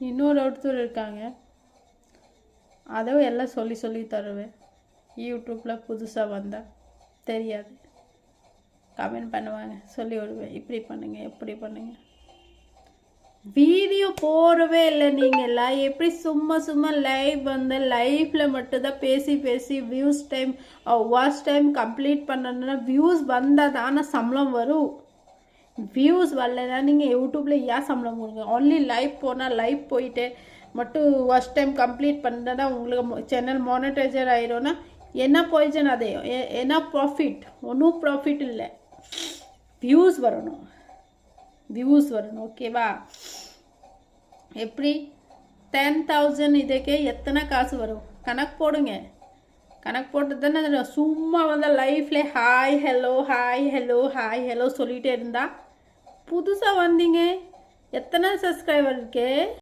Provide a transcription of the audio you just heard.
இன்னொரு ஒருத்தர் இருக்காங்க, அதுவும் எல்லாம் சொல்லி சொல்லி தருவேன். யூடியூப்பில் புதுசாக வந்தால் தெரியாது, கமெண்ட் பண்ணுவாங்க, சொல்லி விடுவேன், இப்படி பண்ணுங்கள் எப்படி பண்ணுங்கள். வீடியோ போடவே இல்லை நீங்கள்லாம். எப்படி சும்மா சும்மா லைவ் வந்து லைஃப்பில் மட்டும்தான் பேசி பேசி views time watch time complete பண்ணணுன்னா வியூஸ் வந்தால் தானே சம்பளம் வரும். வியூஸ் வரலன்னா நீங்கள் யூடியூப்பில் ஏன் சம்பளம் கொடுங்க? ஒன்லி லைவ் போனால் லைவ் போயிட்டு மட்டும் வாட்ச் டைம் கம்ப்ளீட் பண்ணா உங்களுக்கு சேனல் மானிட்டைசர் ஆயிடும்னா என்ன போயிடுச்சுன்னு அதே என்ன ப்ராஃபிட்? ஒன்றும் ப்ராஃபிட் இல்லை. வியூஸ் வரணும், வியூஸ் வரணும். ஓகேவா? எப்படி 10,000 இதுக்கே எத்தனை காசு வரும்? கணக்கு போடுங்க. கணக்கு போட்டு தானே சும்மா வந்து லைஃப்ல hi hello hi hello hi hello சொல்லிகிட்டே இருந்தா. புதுசாக வந்தீங்க, எத்தனை சப்ஸ்கிரைபர் இருக்கு?